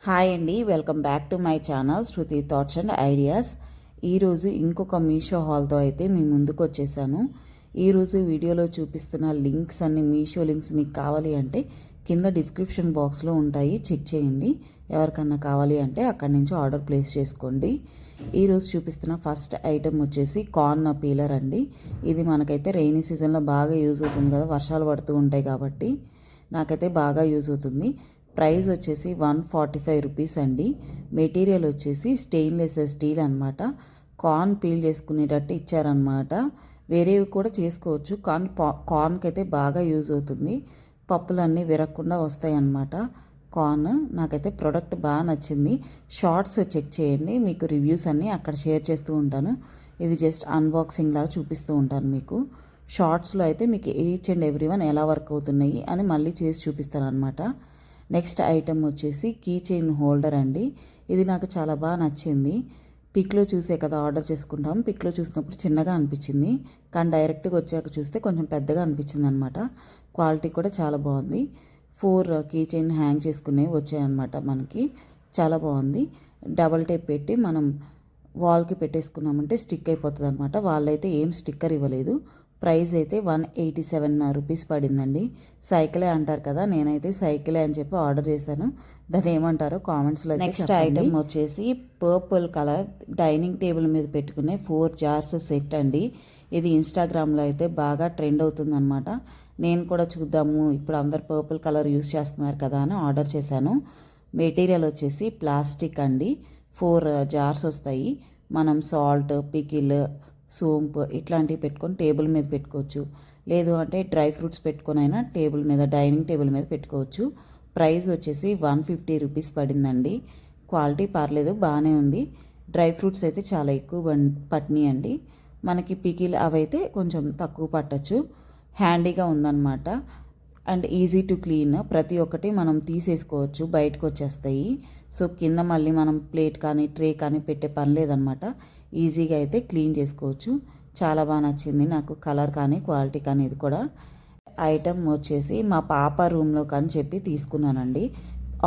Hi అండి, welcome back to my channel Shruti thoughts and ideas. ఈరోజు ఇంకొక మీషో హాల్తో అయితే మీ ముందుకు వచ్చేసాను. ఈరోజు వీడియోలో చూపిస్తున్న లింక్స్ అన్ని మీషో లింక్స్ మీకు కావాలి అంటే కింద డిస్క్రిప్షన్ బాక్స్లో ఉంటాయి, చెక్ చేయండి. ఎవరికన్నా కావాలి అంటే అక్కడి నుంచి ఆర్డర్ ప్లేస్ చేసుకోండి. ఈరోజు చూపిస్తున్న ఫస్ట్ ఐటెం వచ్చేసి కార్న్ పీలర్ అండి. ఇది మనకైతే రెయినీ సీజన్లో బాగా యూజ్ అవుతుంది కదా, వర్షాలు పడుతూ ఉంటాయి కాబట్టి నాకైతే బాగా యూజ్ అవుతుంది. ప్రైస్ వచ్చేసి 145 రూపీస్ అండి. మెటీరియల్ వచ్చేసి స్టెయిన్లెస్ స్టీల్ అనమాట. కార్న్ పీల్ చేసుకునేటట్టు ఇచ్చారనమాట. వేరేవి కూడా చేసుకోవచ్చు, కానీ కార్న్కి అయితే బాగా యూజ్ అవుతుంది. పప్పులన్నీ విరగకుండా వస్తాయి అన్నమాట. కార్న్ నాకైతే ప్రోడక్ట్ బాగా నచ్చింది. షార్ట్స్ చెక్ చేయండి, మీకు రివ్యూస్ అన్నీ అక్కడ షేర్ చేస్తూ ఉంటాను. ఇది జస్ట్ అన్బాక్సింగ్ లాగా చూపిస్తూ ఉంటాను మీకు. షార్ట్స్లో అయితే మీకు ఈచ్ అండ్ ఎవ్రీ వన్ ఎలా వర్క్ అవుతున్నాయి అని మళ్ళీ చేసి చూపిస్తాను అనమాట. నెక్స్ట్ ఐటమ్ వచ్చేసి కీ చైన్ హోల్డర్ అండి. ఇది నాకు చాలా బాగా నచ్చింది. పిక్లో చూసే కదా ఆర్డర్ చేసుకుంటాం, పిక్లో చూసినప్పుడు చిన్నగా అనిపించింది, కానీ డైరెక్ట్గా వచ్చాక చూస్తే కొంచెం పెద్దగా అనిపించింది అనమాట. క్వాలిటీ కూడా చాలా బాగుంది. 4 కీ చైన్ హ్యాంగ్ చేసుకునేవి వచ్చాయన్నమాట మనకి. చాలా బాగుంది. డబల్ టేప్ పెట్టి మనం వాల్కి పెట్టేసుకున్నామంటే స్టిక్ అయిపోతుంది అనమాట. వాళ్ళైతే ఏం స్టిక్కర్ ఇవ్వలేదు. ప్రైస్ అయితే 187 రూపీస్ పడిందండి. సైకిలే అంటారు కదా, నేనైతే సైకిలే అని చెప్పి ఆర్డర్ చేశాను. దాన్ని ఏమంటారో కామెంట్స్లో. నెక్స్ట్ ఐటమ్ వచ్చేసి పర్పుల్ కలర్ డైనింగ్ టేబుల్ మీద పెట్టుకునే 4 జార్స్ సెట్ అండి. ఇది ఇన్స్టాగ్రామ్లో అయితే బాగా ట్రెండ్ అవుతుందన్నమాట. నేను కూడా చూద్దాము, ఇప్పుడు అందరు పర్పుల్ కలర్ యూస్ చేస్తున్నారు కదా అని ఆర్డర్ చేశాను. మెటీరియల్ వచ్చేసి ప్లాస్టిక్ అండి. 4 జార్స్ వస్తాయి. మనం సాల్ట్, పికిల్, సోంపు ఇట్లాంటివి పెట్టుకొని టేబుల్ మీద పెట్టుకోవచ్చు. లేదు అంటే డ్రై ఫ్రూట్స్ పెట్టుకొని అయినా టేబుల్ మీద, డైనింగ్ టేబుల్ మీద పెట్టుకోవచ్చు. ప్రైస్ వచ్చేసి 150 రూపీస్ పడిందండి. క్వాలిటీ పర్లేదు, బాగానే ఉంది. డ్రై ఫ్రూట్స్ అయితే చాలా ఎక్కువ పట్టినాయండి. మనకి పికిల్ అవైతే కొంచెం తక్కువ పట్టచ్చు. హ్యాండీగా ఉందన్నమాట. And easy to clean. ప్రతి ఒక్కటి మనం తీసేసుకోవచ్చు, బయటకు వచ్చేస్తాయి. సో కింద మళ్ళీ మనం ప్లేట్ కానీ ట్రే కానీ పెట్టే పని లేదనమాట. ఈజీగా అయితే క్లీన్ చేసుకోవచ్చు. చాలా బాగా నచ్చింది నాకు, కలర్ కానీ క్వాలిటీ కానీ. ఇది కూడా ఐటమ్ వచ్చేసి మా పాప రూమ్లో కానీ చెప్పి తీసుకున్నానండి.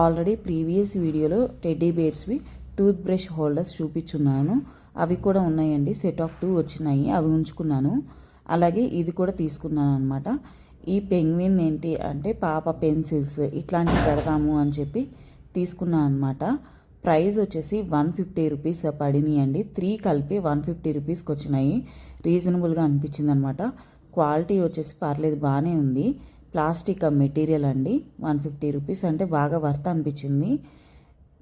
ఆల్రెడీ ప్రీవియస్ వీడియోలో టెడ్డీ బేర్స్వి టూత్ బ్రష్ హోల్డర్స్ చూపించున్నాను. అవి కూడా ఉన్నాయండి, సెట్ ఆఫ్ 2 వచ్చినాయి, అవి ఉంచుకున్నాను. అలాగే ఇది కూడా తీసుకున్నాను అనమాట. ఈ పెంగ్విన్ ఏంటి అంటే పాప పెన్సిల్స్ ఇట్లాంటివి పెడదాము అని చెప్పి తీసుకున్నాను అనమాట. ప్రైస్ వచ్చేసి 150 రూపీస్ పడినాయండి. 3 కలిపి 150 రూపీస్కి వచ్చినాయి. రీజనబుల్గా అనిపించింది అనమాట. క్వాలిటీ వచ్చేసి పర్లేదు, బాగానే ఉంది. ప్లాస్టిక్ మెటీరియల్ అండి. 150 రూపీస్ అంటే బాగా వర్త్ అనిపించింది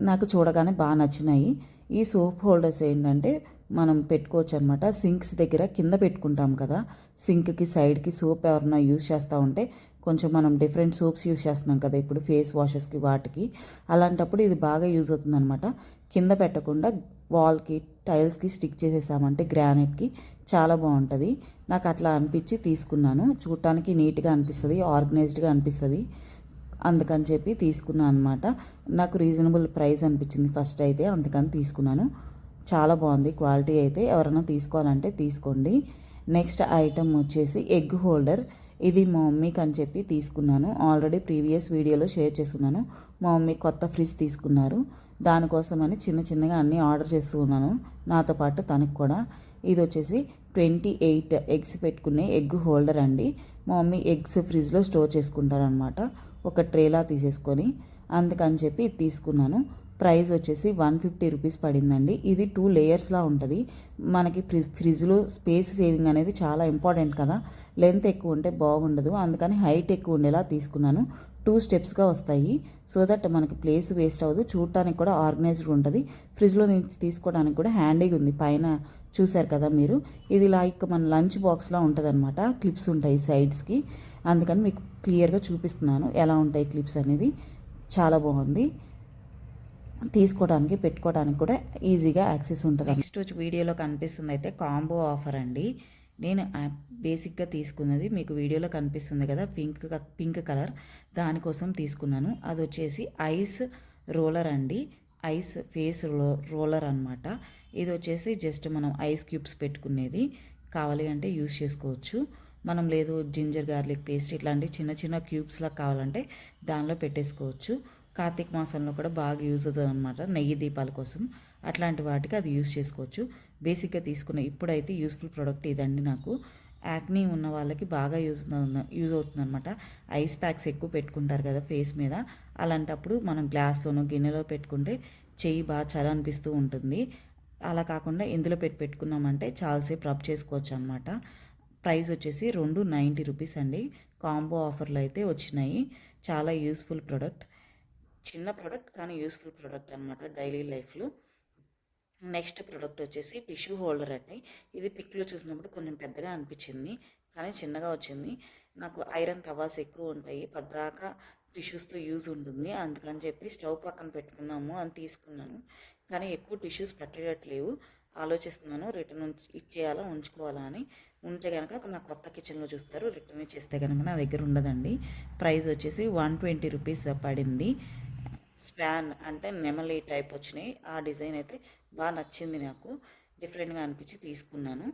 నాకు, చూడగానే బాగా నచ్చినాయి. ఈ సోప్ హోల్డర్స్ ఏంటంటే మనం పెట్టుకోవచ్చు అనమాట. సింక్స్ దగ్గర కింద పెట్టుకుంటాం కదా, సింక్కి సైడ్కి సోప్ ఎవరన్నా యూజ్ చేస్తూ ఉంటే కొంచెం మనం డిఫరెంట్ సోప్స్ యూజ్ చేస్తున్నాం కదా ఇప్పుడు ఫేస్ వాషెస్కి వాటికి, అలాంటప్పుడు ఇది బాగా యూజ్ అవుతుంది అనమాట. కింద పెట్టకుండా వాల్కి, టైల్స్కి స్టిక్ చేసేసామంటే గ్రానైట్కి చాలా బాగుంటుంది. నాకు అట్లా అనిపించి తీసుకున్నాను. చూడటానికి నీట్గా అనిపిస్తుంది, ఆర్గనైజ్డ్గా అనిపిస్తుంది, అందుకని చెప్పి తీసుకున్నాను అనమాట. నాకు రీజనబుల్ ప్రైస్ అనిపించింది ఫస్ట్ అయితే, అందుకని తీసుకున్నాను. చాలా బాగుంది క్వాలిటీ అయితే. ఎవరైనా తీసుకోవాలంటే తీసుకోండి. నెక్స్ట్ ఐటమ్ వచ్చేసి ఎగ్ హోల్డర్. ఇది మా మమ్మీకి అని చెప్పి తీసుకున్నాను. ఆల్రెడీ ప్రీవియస్ వీడియోలో షేర్ చేస్తున్నాను. మా మమ్మీ కొత్త ఫ్రిడ్జ్ తీసుకున్నారు, దానికోసమని చిన్నగా అన్నీ ఆర్డర్ చేస్తూ ఉన్నాను, నాతో పాటు తనకు కూడా. ఇది వచ్చేసి 28 ఎగ్స్ పెట్టుకునే ఎగ్ హోల్డర్ అండి. మా మమ్మీ ఎగ్స్ ఫ్రిడ్జ్లో స్టోర్ చేసుకుంటారనమాట, ఒక ట్రేలా తీసేసుకొని. అందుకని చెప్పి ఇది తీసుకున్నాను. ప్రైస్ వచ్చేసి 150 రూపీస్ పడిందండి. ఇది 2 లేయర్స్లా ఉంటుంది. మనకి ఫ్రిడ్జ్లో స్పేస్ సేవింగ్ అనేది చాలా ఇంపార్టెంట్ కదా, లెంత్ ఎక్కువ ఉంటే బాగుండదు, అందుకని హైట్ ఎక్కువ ఉండేలా తీసుకున్నాను. 2 స్టెప్స్గా వస్తాయి, సో దట్ మనకి ప్లేస్ వేస్ట్ అవ్వదు, చూడటానికి కూడా ఆర్గనైజ్డ్గా ఉంటుంది. ఫ్రిడ్జ్లో నుంచి తీసుకోవడానికి కూడా హ్యాండీగా ఉంది. పైన చూసారు కదా మీరు, ఇది లైక్ మన లంచ్ బాక్స్లా ఉంటుంది అనమాట. క్లిప్స్ ఉంటాయి సైడ్స్కి, అందుకని మీకు క్లియర్గా చూపిస్తున్నాను ఎలా ఉంటాయి క్లిప్స్ అనేది. చాలా బాగుంది, తీసుకోవడానికి పెట్టుకోవడానికి కూడా ఈజీగా యాక్సెస్ ఉంటుంది. నెక్స్ట్ వచ్చి వీడియోలో కనిపిస్తుంది అయితే కాంబో ఆఫర్ అండి. నేను బేసిక్గా తీసుకున్నది మీకు వీడియోలో కనిపిస్తుంది కదా, పింక్ కలర్, దానికోసం తీసుకున్నాను. అది వచ్చేసి ఐస్ రోలర్ అండి, ఐస్ ఫేస్ రోలర్ అనమాట. ఇది వచ్చేసి జస్ట్ మనం ఐస్ క్యూబ్స్ పెట్టుకునేది, కావాలి అంటే యూస్ చేసుకోవచ్చు. మనం లేదు జింజర్ గార్లిక్ పేస్ట్ ఇట్లాంటి చిన్న క్యూబ్స్లా కావాలంటే దానిలో పెట్టేసుకోవచ్చు. కార్తీక మాసంలో కూడా బాగా యూజ్ అవుతుంది అనమాట, నెయ్యి దీపాల కోసం. అట్లాంటి వాటికి అది యూజ్ చేసుకోవచ్చు. బేసిక్గా తీసుకున్న ఇప్పుడైతే యూస్ఫుల్ ప్రోడక్ట్ ఇదండి. నాకు యాక్నీ ఉన్న వాళ్ళకి బాగా యూజ్ అవుతుంది అనమాట. ఐస్ ప్యాక్స్ ఎక్కువ పెట్టుకుంటారు కదా ఫేస్ మీద, అలాంటప్పుడు మనం గ్లాస్లోనో గిన్నెలో పెట్టుకుంటే చెయ్యి బాగా చల అనిపిస్తూ ఉంటుంది. అలా కాకుండా ఇందులో పెట్టుకున్నామంటే చాలాసేపు రబ్ చేసుకోవచ్చు అనమాట. ప్రైస్ వచ్చేసి 290 రూపీస్ అండి. కాంబో ఆఫర్లు అయితే వచ్చినాయి. చాలా యూస్ఫుల్ ప్రోడక్ట్, చిన్న ప్రోడక్ట్ కానీ యూస్ఫుల్ ప్రోడక్ట్ అనమాట డైలీ లైఫ్లో. నెక్స్ట్ ప్రోడక్ట్ వచ్చేసి టిష్యూ హోల్డర్ అండి. ఇది పిక్లో చూసినప్పుడు కొంచెం పెద్దగా అనిపించింది, కానీ చిన్నగా వచ్చింది. నాకు ఐరన్ తవాస్ ఎక్కువ ఉంటాయి, పద్దాకా టిష్యూస్తో యూజ్ ఉంటుంది, అందుకని చెప్పి స్టవ్ పక్కన పెట్టుకున్నాము అని తీసుకున్నాను. కానీ ఎక్కువ టిష్యూస్ పెట్టట్లేవు, ఆలోచిస్తున్నాను రిటర్న్ ఇచ్చేయాలా ఉంచుకోవాలా అని. ఉంటే కనుక నా కొత్త కిచెన్లో చూస్తారు, రిటర్న్ ఇచ్చేస్తే కనుక నా దగ్గర ఉండదండి. ప్రైస్ వచ్చేసి 120 రూపీస్ పడింది. స్పాన్ అంటే నెమలి టైప్ వచ్చినాయి. ఆ డిజైన్ అయితే బాగా నచ్చింది నాకు, డిఫరెంట్గా అనిపించి తీసుకున్నాను.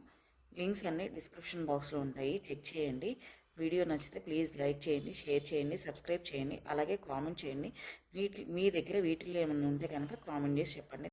లింక్స్ అన్నీ డిస్క్రిప్షన్ బాక్స్లో ఉంటాయి, చెక్ చేయండి. వీడియో నచ్చితే ప్లీజ్ లైక్ చేయండి, షేర్ చేయండి, సబ్స్క్రైబ్ చేయండి, అలాగే కామెంట్ చేయండి. మీ దగ్గర వీటిల్లో ఏమైనా ఉంటే కనుక కామెంట్ చేసి చెప్పండి.